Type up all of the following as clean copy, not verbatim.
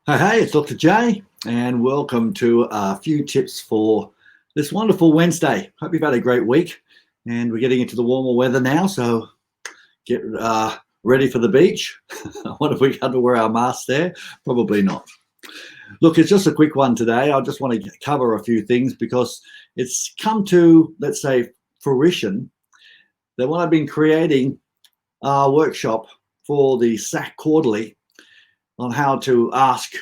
Hey, it's Dr. J, and welcome to a few tips for this wonderful Wednesday. Hope you've had a great week, and we're getting into the warmer weather now, so get ready for the beach. I wonder if we got to wear our masks there. Probably not. Look, it's just a quick one today. I just want to cover a few things because it's come to, let's say, fruition that when I've been creating a workshop for the SAC Quarterly on how to ask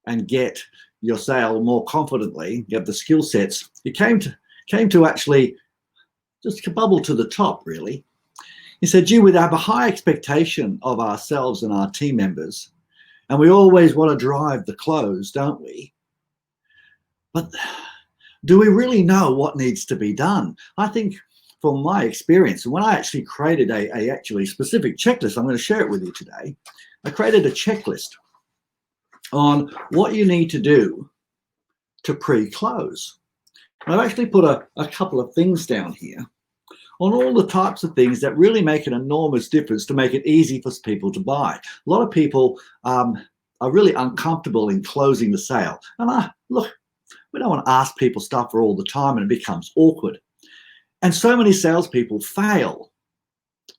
and get your sale more confidently, you have the skill sets. It came to actually just bubble to the top, really. He said, gee, we have a high expectation of ourselves and our team members, and we always want to drive the close, don't we? But do we really know what needs to be done? I think from my experience, and when I actually created a actually specific checklist, I'm going to share it with you today. I created a checklist on what you need to do to pre-close. I've actually put a couple of things down here on all the types of things that really make an enormous difference to make it easy for people to buy. A lot of people are really uncomfortable in closing the sale. And look, we don't want to ask people stuff for all the time and it becomes awkward. And so many salespeople fail,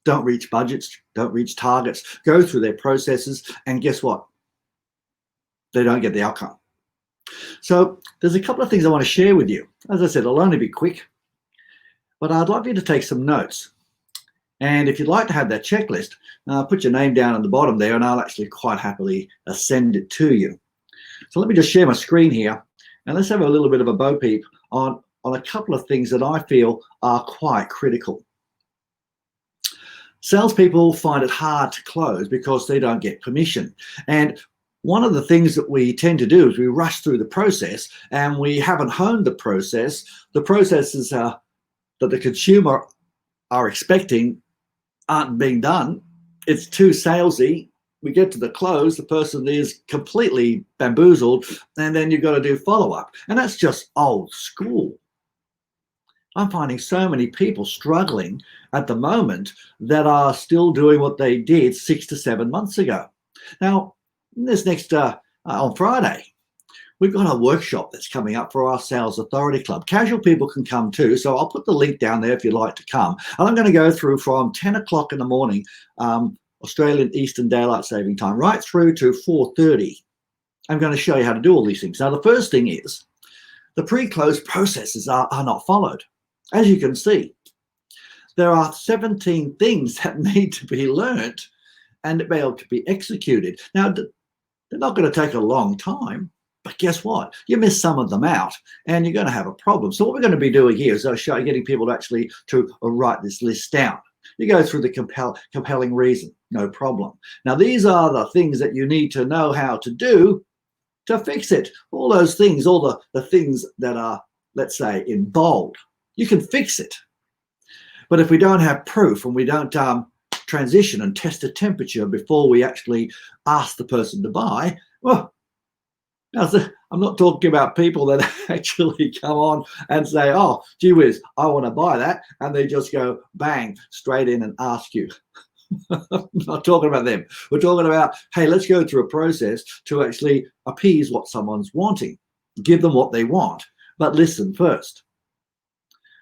don't reach budgets, don't reach targets, go through their processes, and guess what? They don't get the outcome. So there's a couple of things I want to share with you. As I said, it'll only be quick, but I'd love you to take some notes. And if you'd like to have that checklist, put your name down on the bottom there, and I'll actually quite happily send it to you. So let me just share my screen here, and let's have a little bit of a bo peep on a couple of things that I feel are quite critical. Salespeople find it hard to close because they don't get permission. And one of the things that we tend to do is we rush through the process and we haven't honed the process. The processes that the consumer are expecting aren't being done. It's too salesy. We get to the close, the person is completely bamboozled, and then you've got to do follow-up. And that's just old school. I'm finding so many people struggling at the moment that are still doing what they did 6 to 7 months ago. Now, this next on Friday, we've got a workshop that's coming up for our Sales Authority Club. Casual people can come too, so I'll put the link down there if you'd like to come. And I'm going to go through from 10 o'clock in the morning, Australian Eastern Daylight Saving Time, right through to 4:30. I'm going to show you how to do all these things. Now, the first thing is the pre-close processes are not followed. As you can see, there are 17 things that need to be learnt and be able to be executed. Now, they're not going to take a long time, but guess what? You miss some of them out and you're going to have a problem. So what we're going to be doing here is getting people to actually write this list down. You go through the compelling reason, no problem. Now, these are the things that you need to know how to do to fix it. All those things, all the things that are, let's say, in bold, you can fix it. But if we don't have proof and we don't transition and test the temperature before we actually ask the person to buy, well, I'm not talking about people that actually come on and say, oh, gee whiz, I want to buy that. And they just go bang, straight in and ask you. I'm not talking about them. We're talking about, hey, let's go through a process to actually appease what someone's wanting. Give them what they want, but listen first.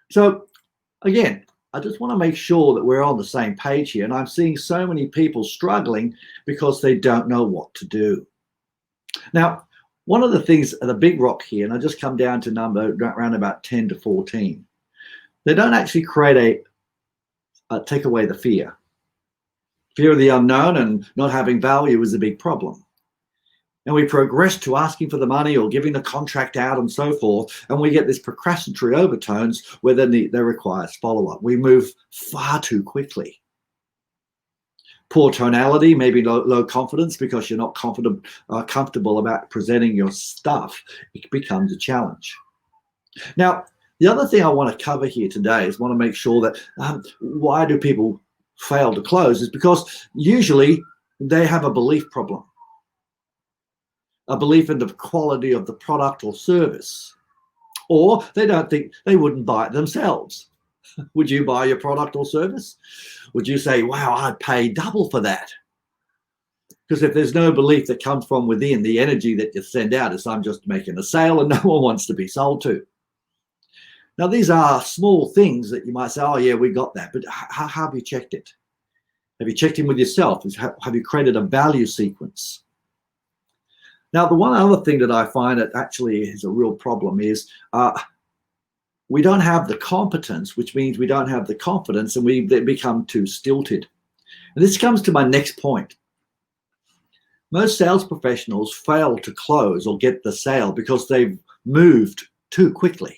So again, I just want to make sure that we're on the same page here. And I'm seeing so many people struggling because they don't know what to do. Now, one of the things, the big rock here, and I just come down to number around about 10 to 14, they don't actually create take away the fear. Fear of the unknown and not having value is a big problem. And we progress to asking for the money or giving the contract out and so forth, and we get this procrastinatory overtones where there requires follow-up. We move far too quickly. Poor tonality, maybe low confidence because you're not comfortable about presenting your stuff. It becomes a challenge. Now, the other thing I want to cover here today is want to make sure that why do people fail to close is because usually they have a belief problem. A belief in the quality of the product or service, or they don't think they wouldn't buy it themselves. Would you buy your product or service? Would you say, wow, I'd pay double for that? Because if there's no belief that comes from within, the energy that you send out is, I'm just making a sale and no one wants to be sold to. Now, these are small things that you might say, oh yeah, we got that. But how have you checked it? Have you checked in with yourself? Have you created a value sequence? Now, the one other thing that I find that actually is a real problem is we don't have the competence, which means we don't have the confidence, and we become too stilted. And this comes to my next point. Most sales professionals fail to close or get the sale because they've moved too quickly.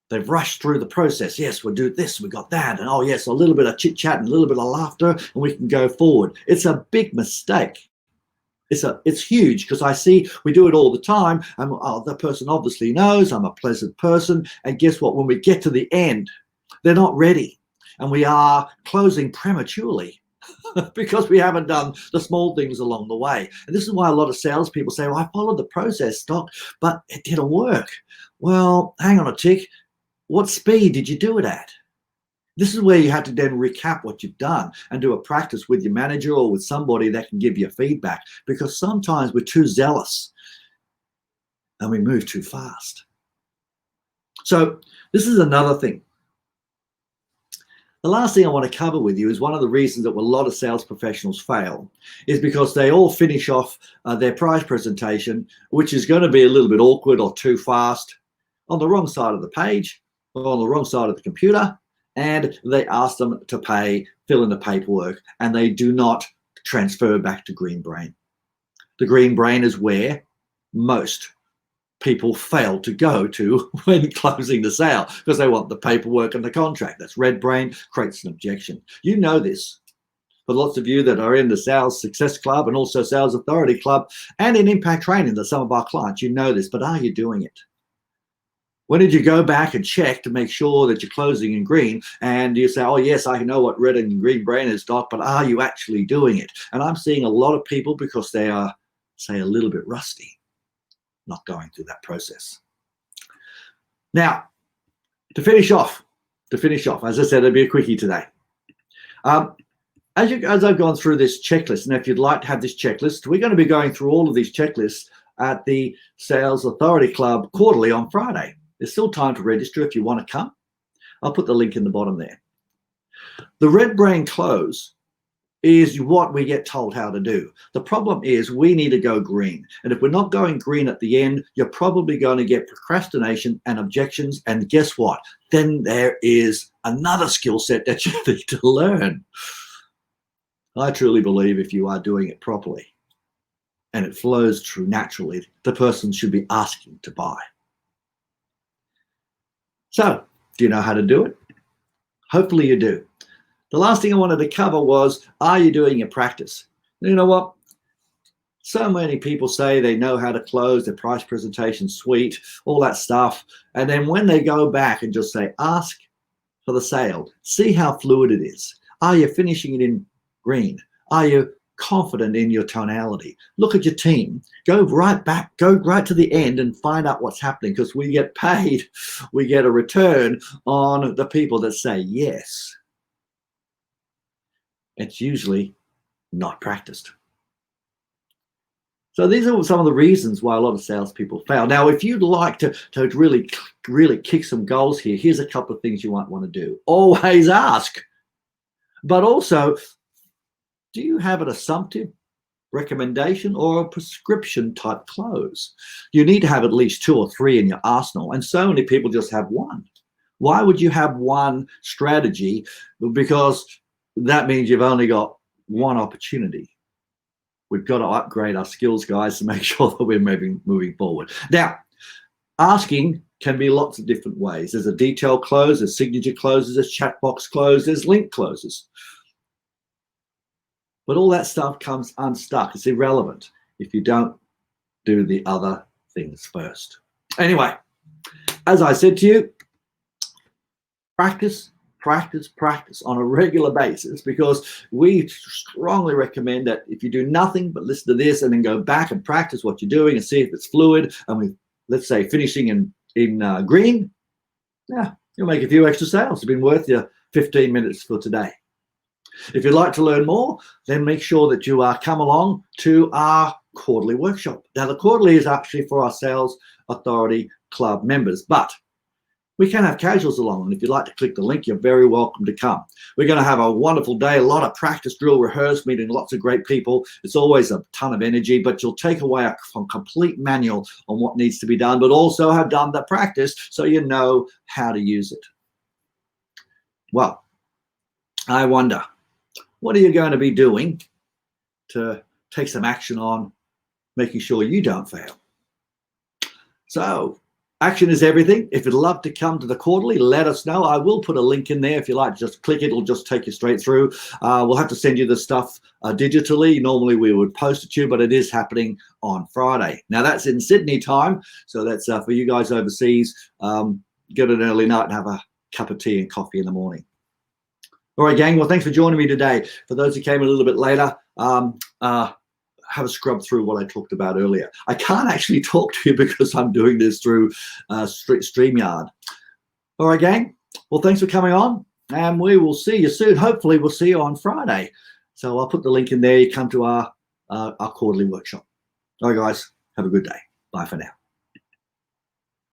They've rushed through the process. Yes, we'll do this, we got that, and oh yes, a little bit of chit chat and a little bit of laughter, and we can go forward. It's a big mistake. It's huge, because I see we do it all the time, and the person obviously knows I'm a pleasant person, and guess what? When we get to the end, they're not ready, and we are closing prematurely because we haven't done the small things along the way. And this is why a lot of salespeople say, well, I followed the process, Doc, but it didn't work. Well, hang on a tick. What speed did you do it at? This is where you have to then recap what you've done and do a practice with your manager or with somebody that can give you feedback, because sometimes we're too zealous and we move too fast. So this is another thing. The last thing I want to cover with you is one of the reasons that a lot of sales professionals fail is because they all finish off their price presentation, which is going to be a little bit awkward or too fast, on the wrong side of the page or on the wrong side of the computer, and they ask them to fill in the paperwork, and they do not transfer back to green brain. The green brain is where most people fail to go to when closing the sale, because they want the paperwork and the contract. That's red brain, creates an objection. You know this. For lots of you that are in the Sales Success Club and also Sales Authority Club and in Impact Training, that some of our clients, you know this, but are you doing it? When did you go back and check to make sure that you're closing in green? And you say, oh yes, I know what red and green brain is, Doc, but are you actually doing it? And I'm seeing a lot of people, because they are, say, a little bit rusty, not going through that process. Now, to finish off, as I said, it'll be a quickie today. As I've gone through this checklist, and if you'd like to have this checklist, we're going to be going through all of these checklists at the Sales Authority Club quarterly on Friday. There's still time to register if you want to come. I'll put the link in the bottom there. The red brain close is what we get told how to do. The problem is we need to go green. And if we're not going green at the end, you're probably going to get procrastination and objections. And guess what? Then there is another skill set that you need to learn. I truly believe if you are doing it properly and it flows through naturally, the person should be asking to buy. So, do you know how to do it? Hopefully you do. The last thing I wanted to cover was, are you doing your practice? You know what? So many people say they know how to close, their price presentation suite, all that stuff. And then when they go back and just say, ask for the sale, see how fluid it is. Are you finishing it in green? Are you confident in your tonality? Look at your team. Go right back, go right to the end and find out what's happening, because we get paid, we get a return on the people that say yes. It's usually not practiced. So these are some of the reasons why a lot of salespeople fail. Now, if you'd like to really kick some goals here, here's a couple of things you might want to do. Always ask, but also, do you have an assumptive recommendation or a prescription type close? You need to have at least 2 or 3 in your arsenal, and so many people just have one. Why would you have one strategy? Because that means you've only got one opportunity. We've got to upgrade our skills, guys, to make sure that we're moving forward. Now, asking can be lots of different ways. There's a detailed close, there's signature closes, there's chat box close, there's link closes. But all that stuff comes unstuck. It's irrelevant if you don't do the other things first. Anyway, as I said to you, practice on a regular basis, because we strongly recommend that if you do nothing but listen to this and then go back and practice what you're doing and see if it's fluid, and let's say finishing in green, yeah, you'll make a few extra sales. It's been worth your 15 minutes for today. If you'd like to learn more, then make sure that you come along to our quarterly workshop. Now, the quarterly is actually for our Sales Authority Club members, but we can have casuals along, and if you'd like to click the link, you're very welcome to come. We're going to have a wonderful day, a lot of practice, drill, rehearse, meeting lots of great people. It's always a ton of energy, but you'll take away a complete manual on what needs to be done, but also have done the practice so you know how to use it. Well, I wonder, what are you going to be doing to take some action on making sure you don't fail? So, action is everything. If you'd love to come to the quarterly, let us know. I will put a link in there. If you like, just click it. It'll just take you straight through. We'll have to send you the stuff digitally. Normally we would post it to you, but it is happening on Friday. Now that's in Sydney time. So that's for you guys overseas. Get an early night and have a cup of tea and coffee in the morning. All right, gang. Well, thanks for joining me today. For those who came a little bit later, have a scrub through what I talked about earlier. I can't actually talk to you because I'm doing this through StreamYard. All right, gang. Well, thanks for coming on, and we will see you soon. Hopefully, we'll see you on Friday. So I'll put the link in there. You come to our quarterly workshop. All right, guys. Have a good day. Bye for now.